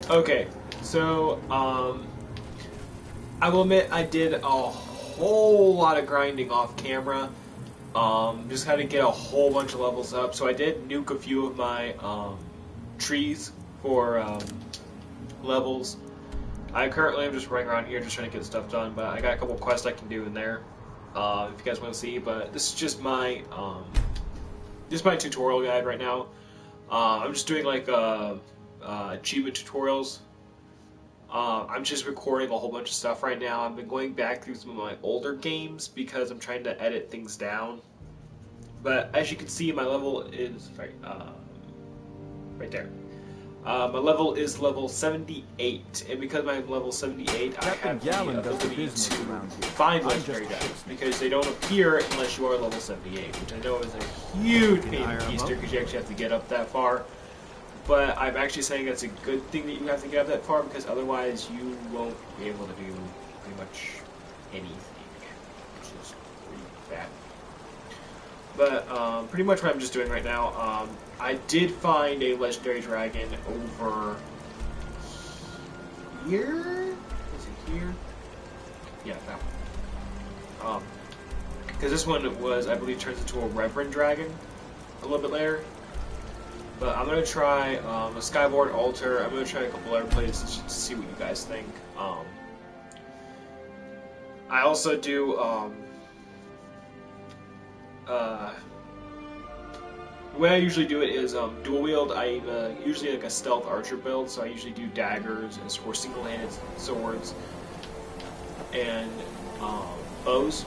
Okay, so I will admit I did a whole lot of grinding off camera. Just had to get a whole bunch of levels up. So I did nuke a few of my trees for levels. I currently am just running around here just trying to get stuff done, but I got a couple quests I can do in there if you guys want to see. But this is just my tutorial guide right now. I'm just doing like achievement tutorials. I'm just recording a whole bunch of stuff right now. I've been going back through some of my older games because I'm trying to edit things down. But as you can see, my level is right there. My level is level 78, and because I'm level 78, I have the ability to find legendary diamonds, because they don't appear unless you are level 78, which I know is a huge pain in the Easter, because you actually have to get up that far. But I'm actually saying that's a good thing that you have to get up that far, because otherwise you won't be able to do pretty much anything, which is pretty bad. But pretty much what I'm just doing right now, I did find a legendary dragon over here? Is it here? Yeah, that one. Because this one was, I believe, turns into a reverend dragon a little bit later. But I'm going to try a Skyboard altar. I'm going to try a couple other places just to see what you guys think. I also do the way I usually do it is dual wield. I usually like a stealth archer build, so I usually do daggers or single-handed swords and bows.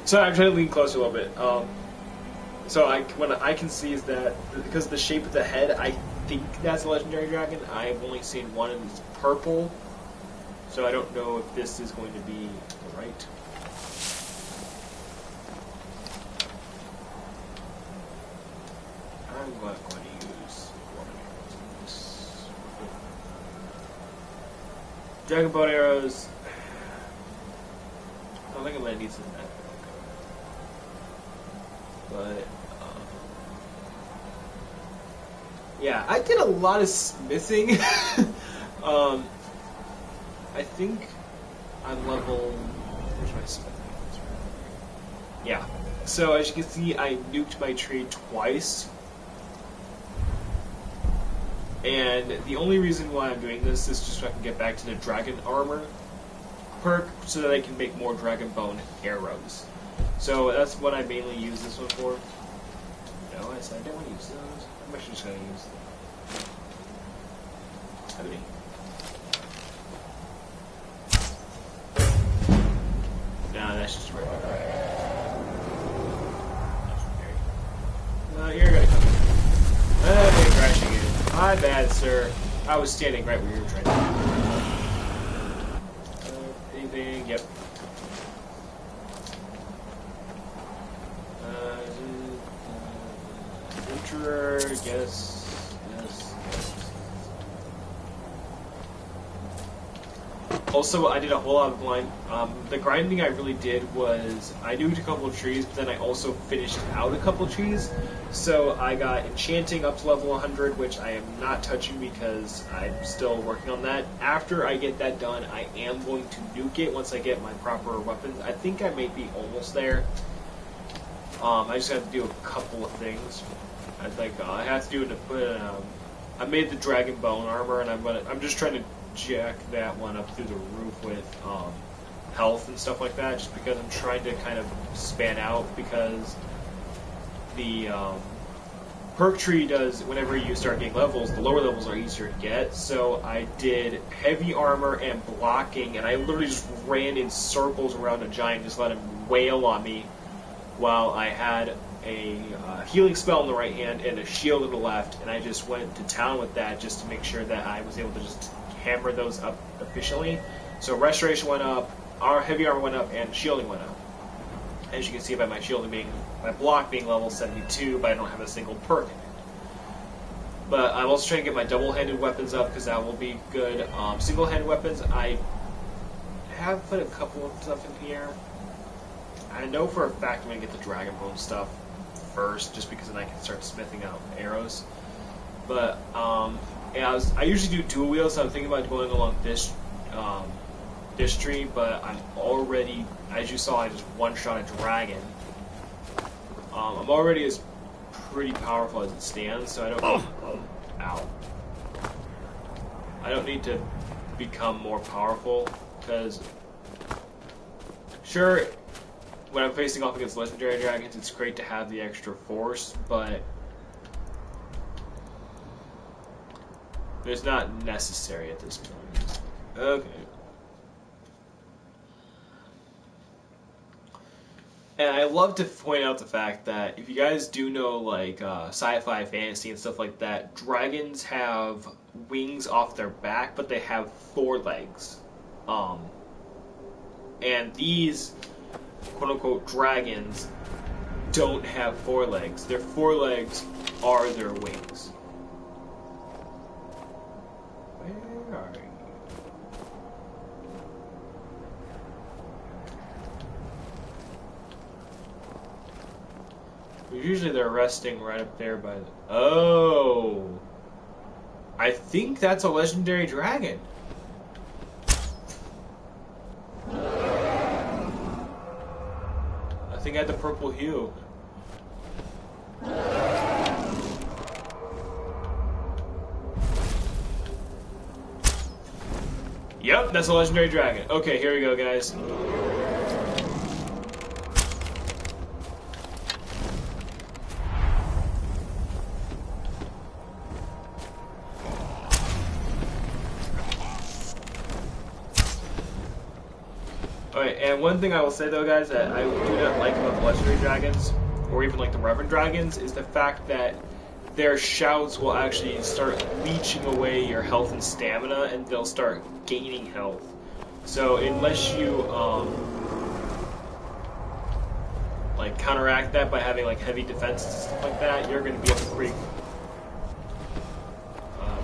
So I'm trying to lean closer a little bit. So what I can see is that because of the shape of the head, I think that's a legendary dragon. I've only seen one, and it's purple. So I don't know if this is going to be right. I'm not going to use one of this. Dragon bow arrows. I don't think I'm going to need some of that. But yeah, I did a lot of smithing. I think I'm level. Where's my smithing? Yeah. So as you can see, I nuked my tree twice, and the only reason why I'm doing this is just so I can get back to the dragon armor perk, so that I can make more dragon bone arrows. So that's what I mainly use this one for. No, I said I don't want to use those. I'm actually just going to use them. No, that's just right. No, you're going to come in. Okay, crashing in. My bad, sir. I was standing right where you were trying to do. Anything? Yep. Adventurer, yes. Also, I did a whole lot of blind. The grinding I really did was I nuked a couple of trees, but then I also finished out a couple of trees. So I got enchanting up to level 100, which I am not touching because I'm still working on that. After I get that done, I am going to nuke it once I get my proper weapons. I think I may be almost there. I just have to do a couple of things. I think I have to do it to put. I made the dragon bone armor, and I'm just trying to jack that one up through the roof with health and stuff like that, just because I'm trying to kind of span out, because the perk tree does, whenever you start getting levels, the lower levels are easier to get. So I did heavy armor and blocking, and I literally just ran in circles around a giant, just let him wail on me, while I had a healing spell in the right hand and a shield in the left, and I just went to town with that just to make sure that I was able to just hammer those up efficiently. So restoration went up, our heavy armor went up, and shielding went up. As you can see by my shielding being, my block being level 72, but I don't have a single perk in it. But I'm also trying to get my double-handed weapons up, because that will be good. Single-handed weapons, I have put a couple of stuff in here. I know for a fact I'm going to get the Dragon Bone stuff first, just because then I can start smithing out arrows. But yeah, I usually do dual wheels, so I'm thinking about going along this tree. But I'm already, as you saw, I just one-shot a dragon. I'm already as pretty powerful as it stands, so I don't. Ow. I don't need to become more powerful, because sure, when I'm facing off against legendary dragons, it's great to have the extra force, but it's not necessary at this point. Okay. And I love to point out the fact that if you guys do know, like, sci-fi, fantasy, and stuff like that, dragons have wings off their back, but they have 4 legs. And these, quote-unquote, dragons don't have 4 legs. Their 4 legs are their wings. Where are you? Usually they're resting right up there by the... Oh! I think that's a legendary dragon. I think I had the purple hue. Yep, that's a legendary dragon. Okay, here we go, guys. Alright, and one thing I will say though, guys, that I do not like about the legendary dragons, or even like the reverend dragons, is the fact that their shouts will actually start leeching away your health and stamina, and they'll start gaining health. So unless you like counteract that by having like heavy defenses and stuff like that, you're going to be able to creep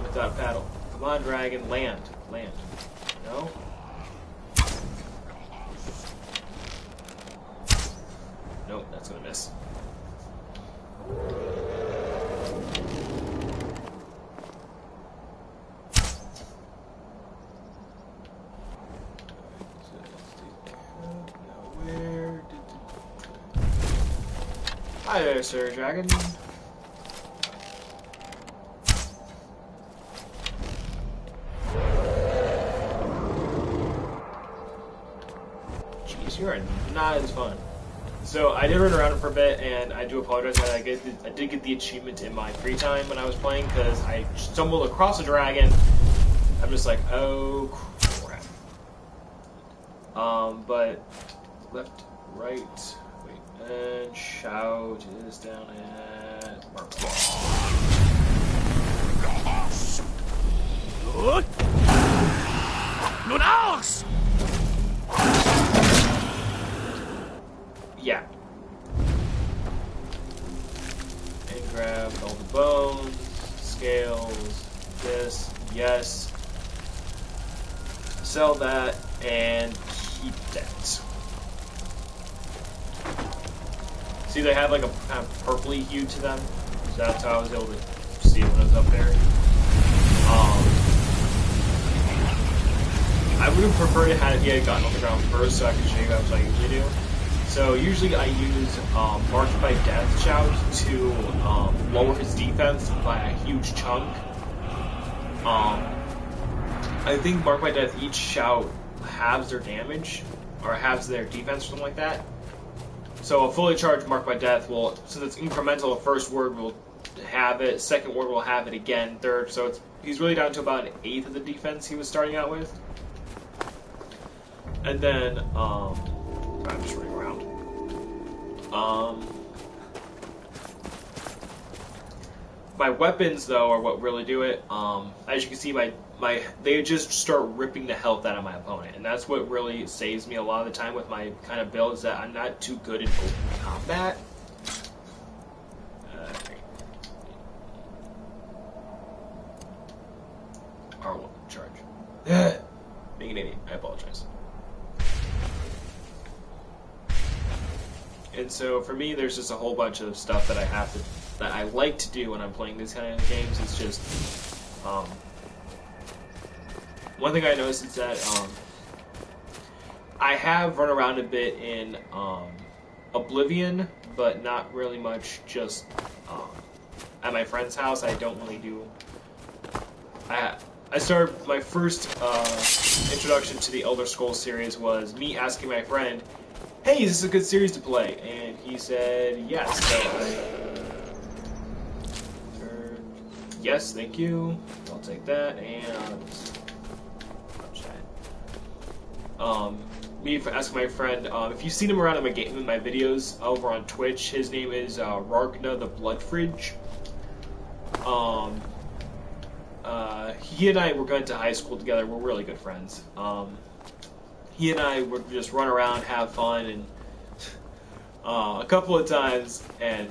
without a paddle. Come on, dragon, land, land. No. Nope, that's gonna miss. Hi there, Sir Dragon. Jeez, you are not as fun. So I did run around for a bit, and I do apologize that I did get the achievement in my free time when I was playing, because I stumbled across a dragon. I'm just like, oh crap. But left, right, wait, and shout is down at Mark. Yeah. And grab all the bones, scales, this, yes. Sell that, and keep that. See, they have like a kind of purpley hue to them. So that's how I was able to see it when I was up there. I would have preferred to have it gotten on the ground first so I could show you guys what I usually do. So usually I use Marked by Death shout to lower his defense by a huge chunk. I think Marked by Death, each shout halves their damage, or halves their defense or something like that. So a fully charged Marked by Death will, since it's incremental, the first word will have it, second word will have it again, third, so he's really down to about an eighth of the defense he was starting out with. And then, I'm just running around. My weapons, though, are what really do it. As you can see, they just start ripping the health out of my opponent, and that's what really saves me a lot of the time with my kind of build, is that I'm not too good in open combat. R1, charge. Being an idiot, I apologize. And so for me, there's just a whole bunch of stuff that that I like to do when I'm playing these kind of games. It's just, one thing I noticed is that, I have run around a bit in, Oblivion, but not really much just, at my friend's house. I don't really do, I started, my first, introduction to the Elder Scrolls series was me asking my friend, hey, is this a good series to play? And he said yes. So yes, thank you. I'll take that. And me asking my friend, if you've seen him around in my videos over on Twitch, his name is Ragna the Blood Fridge. He and I were going to high school together. We're really good friends. He and I would just run around, have fun, and a couple of times, and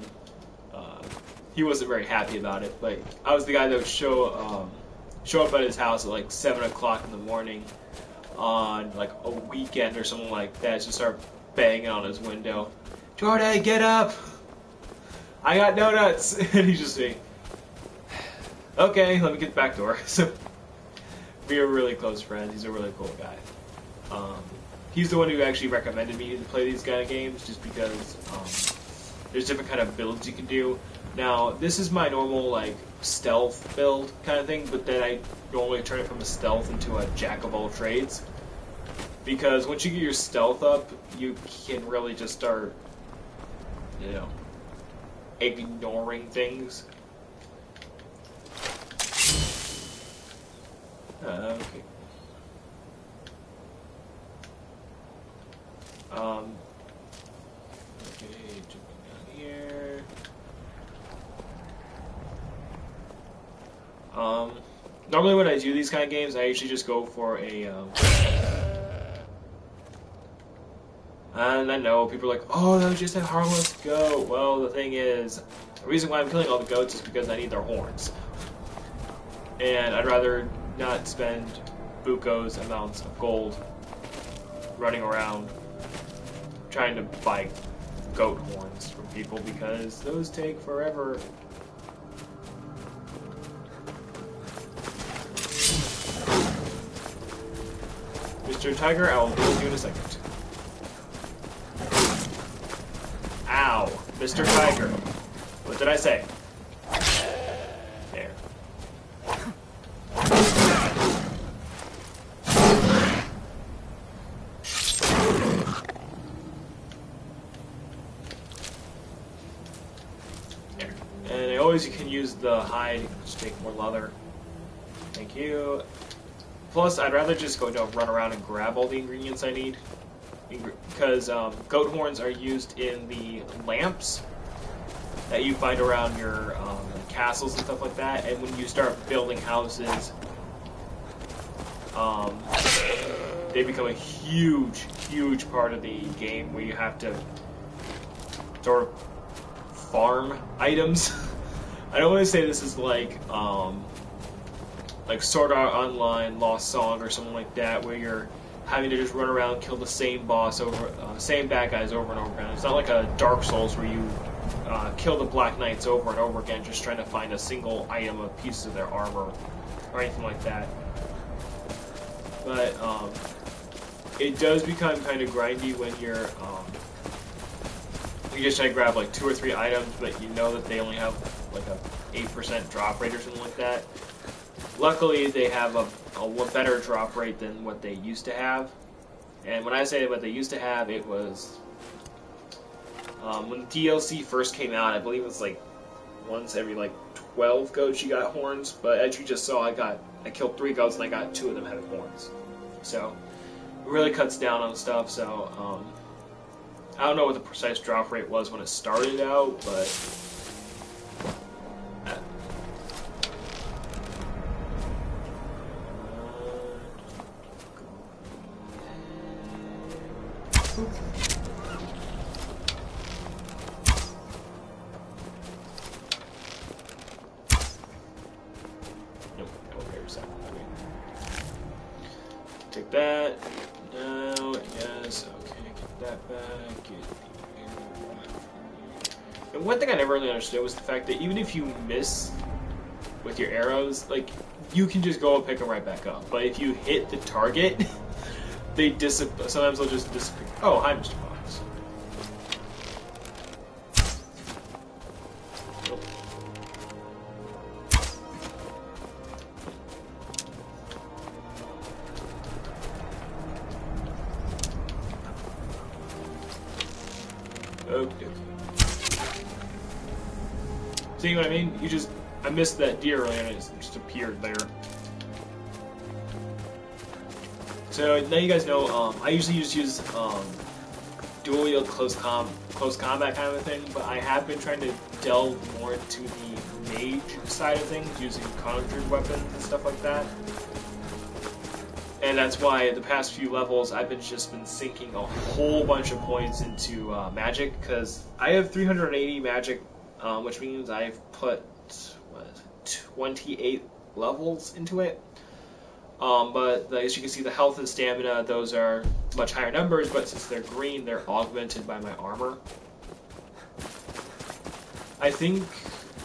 he wasn't very happy about it. But I was the guy that would show up at his house at like 7 o'clock in the morning on like a weekend or something like that, just start banging on his window. Jordan, get up! I got donuts, and he's just saying, okay, let me get the back door. So we are really close friends. He's a really cool guy. He's the one who actually recommended me to play these kind of games, just because there's different kind of builds you can do. Now, this is my normal like stealth build kind of thing, but then I normally turn it from a stealth into a jack of all trades. Because once you get your stealth up, you can really just start, you know, ignoring things. Okay. Okay, jumping down here. Normally when I do these kind of games, I usually just go for a, and I know people are like, oh, that was just a harmless goat. Well, the thing is, the reason why I'm killing all the goats is because I need their horns. And I'd rather not spend bucos amounts of gold running around trying to buy goat horns from people, because those take forever. Mr. Tiger, I will deal with you in a second. Ow! Mr. Tiger. What did I say? There. And always you can use the hide, you can just take more leather. Thank you. Plus, I'd rather just go run around and grab all the ingredients I need. Because goat horns are used in the lamps that you find around your castles and stuff like that. And when you start building houses, they become a huge, huge part of the game where you have to sort of farm items. I don't want to say this is like Sword Art Online, Lost Song, or something like that, where you're having to just run around, kill the same boss same bad guys over and over again. It's not like a Dark Souls where you kill the Black Knights over and over again, just trying to find a single item, a piece of their armor, or anything like that. But it does become kind of grindy when you're you just try to grab like 2 or 3 items, but you know that they only have like a 8% drop rate or something like that. Luckily, they have a better drop rate than what they used to have. And when I say what they used to have, it was when the DLC first came out. I believe it was like once every like 12 goats you got horns. But as you just saw, I killed 3 goats and I got 2 of them having horns. So it really cuts down on stuff. So I don't know what the precise drop rate was when it started out, but take that. No, yes, okay, get that back. Get And one thing I never really understood was the fact that even if you miss with your arrows, like, you can just go and pick them right back up. But if you hit the target, they disappear. Sometimes they'll just disappear. Oh, hi, Mr. Fox. Okay. See what I mean? I missed that deer earlier and it just appeared there. So now you guys know, I usually just use dual wield close combat kind of a thing, but I have been trying to delve more into the mage side of things, using conjured weapons and stuff like that. And that's why the past few levels I've just been sinking a whole bunch of points into magic, because I have 380 magic, which means I've put 28 levels into it. But as you can see, the health and stamina, those are much higher numbers, but since they're green, they're augmented by my armor. I think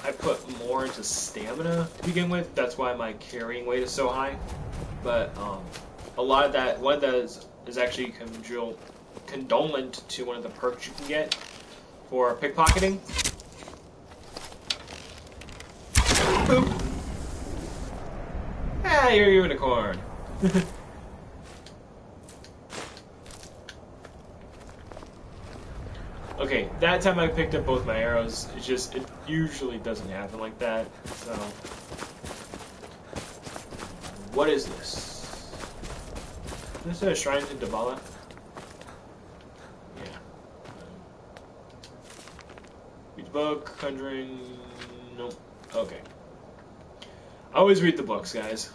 I put more into stamina to begin with, that's why my carrying weight is so high. But a lot of that, one of those is actually condolent to one of the perks you can get for pickpocketing. Boop. Ah, you're a unicorn. Okay, that time I picked up both my arrows. It usually doesn't happen like that. So, what is this? Is this a shrine to Dabala? Yeah. Read the book, conjuring. Nope. Okay. Always read the books, guys.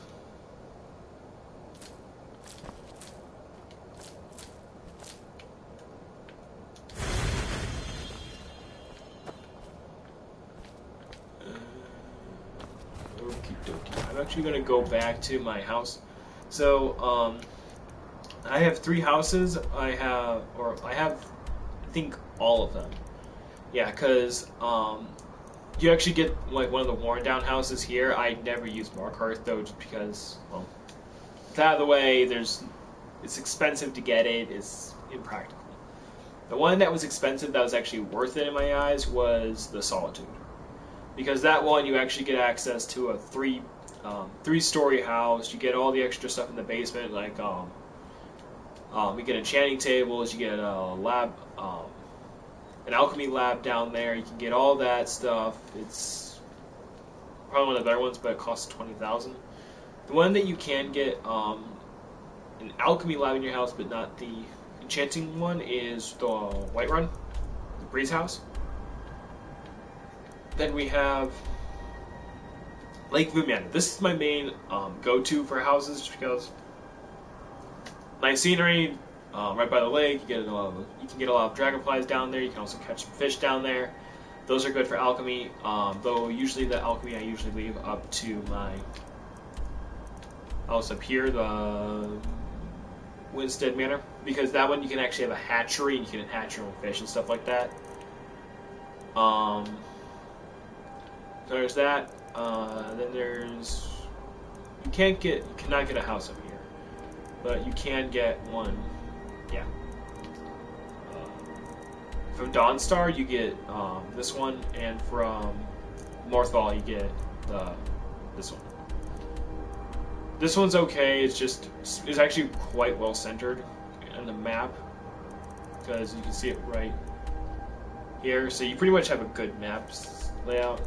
Okie dokie. I'm actually going to go back to my house. So, I have 3 houses. I have, I think, all of them. Yeah, because, you actually get like one of the worn down houses here. I never use Markarth though, just because, well, it's out of the way. It's expensive to get it. It's impractical. The one that was expensive that was actually worth it in my eyes was the Solitude, because that one you actually get access to a 3-story house. You get all the extra stuff in the basement, like you get enchanting tables. You get a lab. An alchemy lab down there. You can get all that stuff. It's probably one of the better ones, but it costs 20,000. The one that you can get an alchemy lab in your house, but not the enchanting one, is the Whiterun, the Breeze House. Then we have Lakeview Manor. This is my main go-to for houses, just because nice scenery. Right by the lake, you can get a lot of dragonflies down there. You can also catch some fish down there. Those are good for alchemy. Though usually the alchemy I usually leave up to my house up here, the Winstead Manor, because that one you can actually have a hatchery and you can hatch your own fish and stuff like that. There's that. Then there's you cannot get a house up here, but you can get one. Yeah. From Dawnstar you get this one, and from Morthal you get this one. This one's okay. It's actually quite well centered in the map, because you can see it right here. So you pretty much have a good map layout.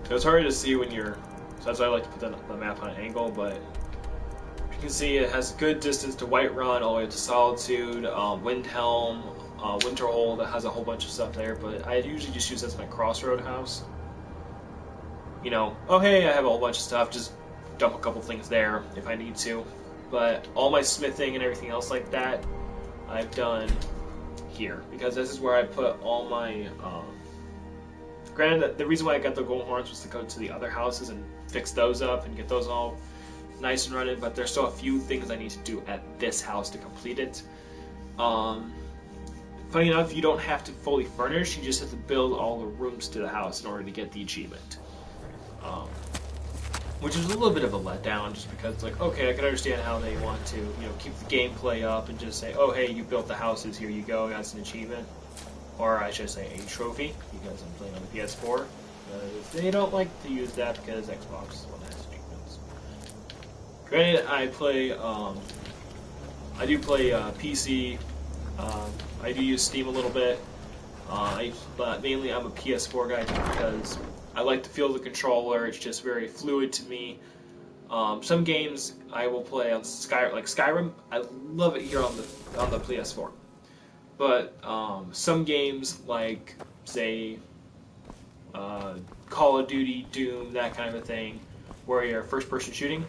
So it's hard to see when you're. So that's why I like to put the map on an angle, but you can see it has good distance to Whiterun, all the way to Solitude, Windhelm, Winterhold, that has a whole bunch of stuff there, but I usually just use this as my crossroad house. You know, oh hey, I have a whole bunch of stuff, just dump a couple things there if I need to. But all my smithing and everything else like that, I've done here, because this is where I put all my. Granted, the reason why I got the gold horns was to go to the other houses and fix those up and get those all nice and running, but there's still a few things I need to do at this house to complete it. Funny enough, you don't have to fully furnish, you just have to build all the rooms to the house in order to get the achievement. Which is a little bit of a letdown, just because it's like, okay, I can understand how they want to, keep the gameplay up and just say, oh, hey, you built the houses, here you go, that's an achievement. Or I should say a trophy, because I'm playing on the PS4. They don't like to use that because Xbox is one that has achievements. Granted, I do play PC. I do use Steam a little bit. But mainly I'm a PS4 guy just because I like to feel the controller. It's just very fluid to me. Some games I will play on Skyrim. I love it here on the PS4. But some games like, say, Call of Duty, Doom, that kind of a thing, where you're first-person shooting,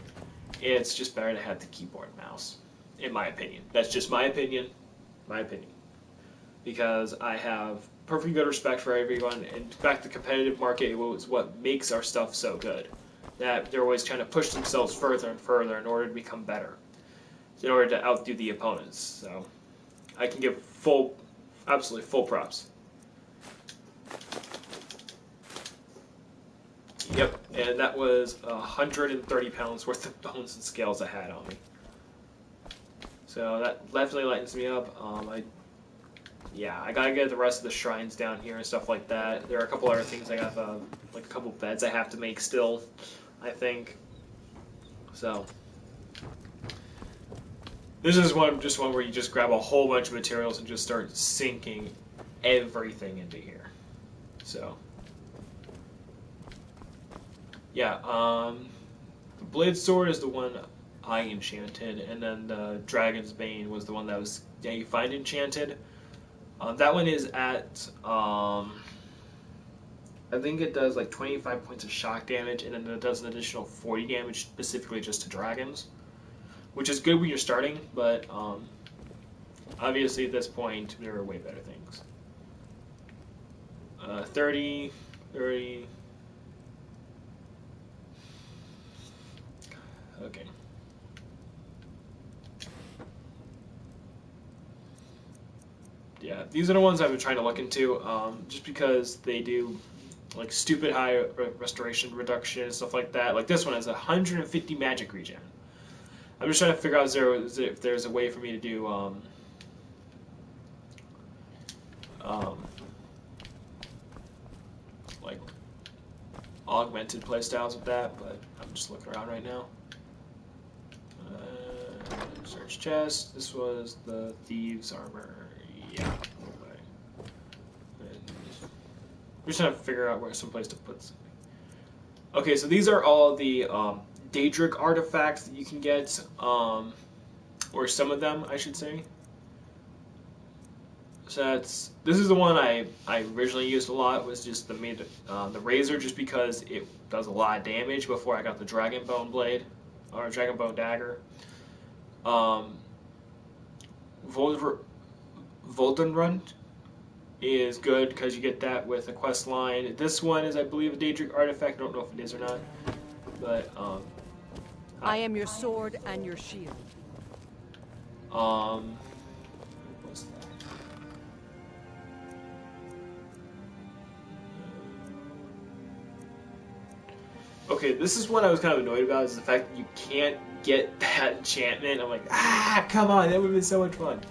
it's just better to have the keyboard and mouse, in my opinion. That's just my opinion. Because I have perfectly good respect for everyone, and in fact, the competitive market is what makes our stuff so good. That they're always trying to push themselves further and further in order to become better, in order to outdo the opponents. So I can give absolutely full props. Yep, and that was 130 pounds worth of bones and scales I had on me. So that definitely lightens me up. I gotta get the rest of the shrines down here and stuff like that. There are a couple other things I got, like a couple beds I have to make still, I think. So this is one where you just grab a whole bunch of materials and just start sinking everything into here. So yeah, the blade sword is the one I enchanted, and then the dragon's bane was the one that was you find enchanted. That one is at I think it does like 25 points of shock damage, and then it does an additional 40 damage specifically just to dragons, which is good when you're starting, but obviously at this point there are way better things. 30. Okay. Yeah, these are the ones I've been trying to look into, just because they do like stupid high restoration reduction and stuff like that. Like this one has 150 magic regen. I'm just trying to figure out if there's a way for me to do like augmented playstyles with that, but I'm just looking around right now. Search chest. This was the thieves' armor. Yeah. I'm just trying to figure out where someplace to put something. Okay, so these are all the Daedric artifacts that you can get, or some of them, I should say. So this is the one I originally used a lot. Was just the razor, just because it does a lot of damage before I got the dragon bone blade or dragon bone dagger. Voldenrund is good because you get that with a quest line. This one is, I believe, a Daedric artifact. I don't know if it is or not, but I am your sword and your shield. What's that? Okay, this is what I was kind of annoyed about, is the fact that you can't get that enchantment. I'm like, come on, that would have been so much fun.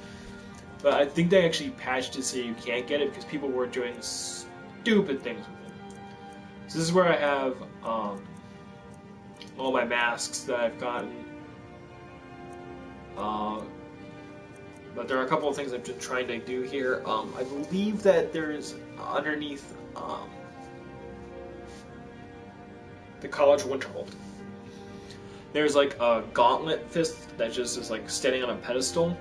But I think they actually patched it so you can't get it because people were doing stupid things with it. So this is where I have all my masks that I've gotten. But there are a couple of things I've been trying to do here. I believe that there's underneath the College Winterhold, there's like a gauntlet fist that just is like standing on a pedestal.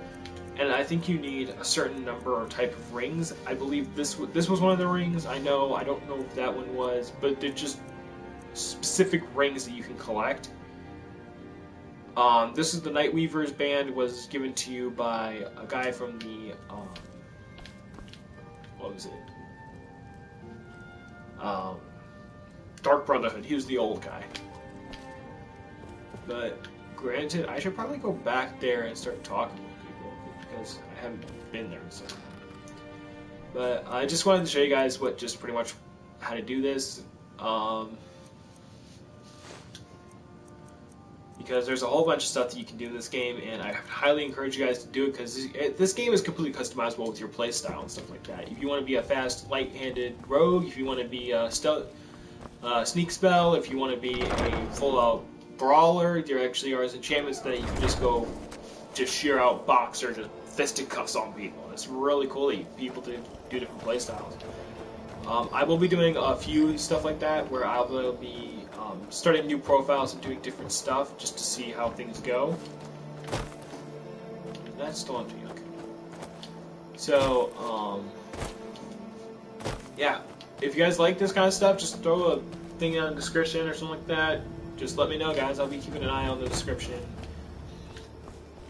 And I think you need a certain number or type of rings. I believe this was one of the rings. I don't know if that one was, but they're just specific rings that you can collect. This is the Nightweaver's band. Was given to you by a guy from the what was it? Dark Brotherhood. He was the old guy. But granted, I should probably go back there and start talking with people because I haven't been there. So, but I just wanted to show you guys just pretty much how to do this. Because there's a whole bunch of stuff that you can do in this game, and I highly encourage you guys to do it because this game is completely customizable with your playstyle and stuff like that. If you want to be a fast, light-handed rogue, if you want to be a stealth, sneak spell, if you want to be a full-out brawler, there actually are enchantments that you can just sheer out boxer, just fisticuffs on people. It's really cool that people do different playstyles. I will be doing a few stuff like that where I will be starting new profiles and doing different stuff just to see how things go. That's still empty, okay. So, yeah. If you guys like this kind of stuff, just throw a thing in the description or something like that. Just let me know, guys. I'll be keeping an eye on the description.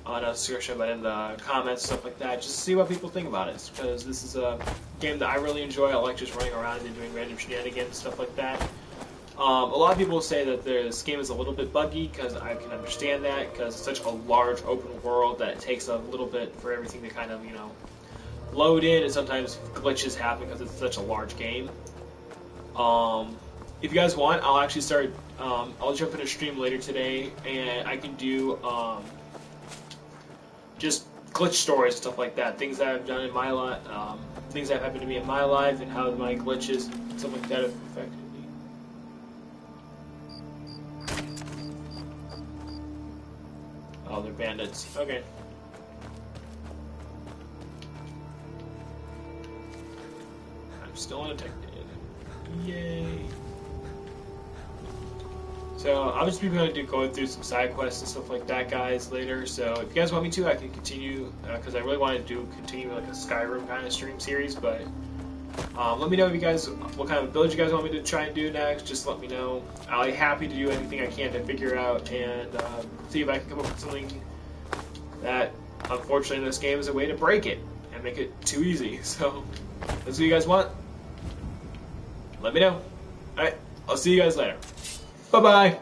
Not the description, but in the comments, stuff like that. Just to see what people think about it. Because this is a game that I really enjoy. I like just running around and doing random shenanigans, stuff like that. A lot of people say that this game is a little bit buggy, because I can understand that, because it's such a large open world that it takes a little bit for everything to kind of, load in, and sometimes glitches happen because it's such a large game. If you guys want, I'll actually start, I'll jump in a stream later today, and I can do, just glitch stories, stuff like that, things that I've done in my life, things that have happened to me in my life, and how my glitches, stuff like that have affected me. Oh, they're bandits. Okay. I'm still undetected. Yay. So, I'll just be going through some side quests and stuff like that, guys, later. So, if you guys want me to, I can continue, because I really want to continue like a Skyrim kind of stream series, but let me know if you guys, what kind of build you guys want me to try and do next. Just let me know. I'll be happy to do anything I can to figure out and see if I can come up with something that, unfortunately, in this game is a way to break it and make it too easy. So, that's what you guys want. Let me know. Alright, I'll see you guys later. Bye-bye.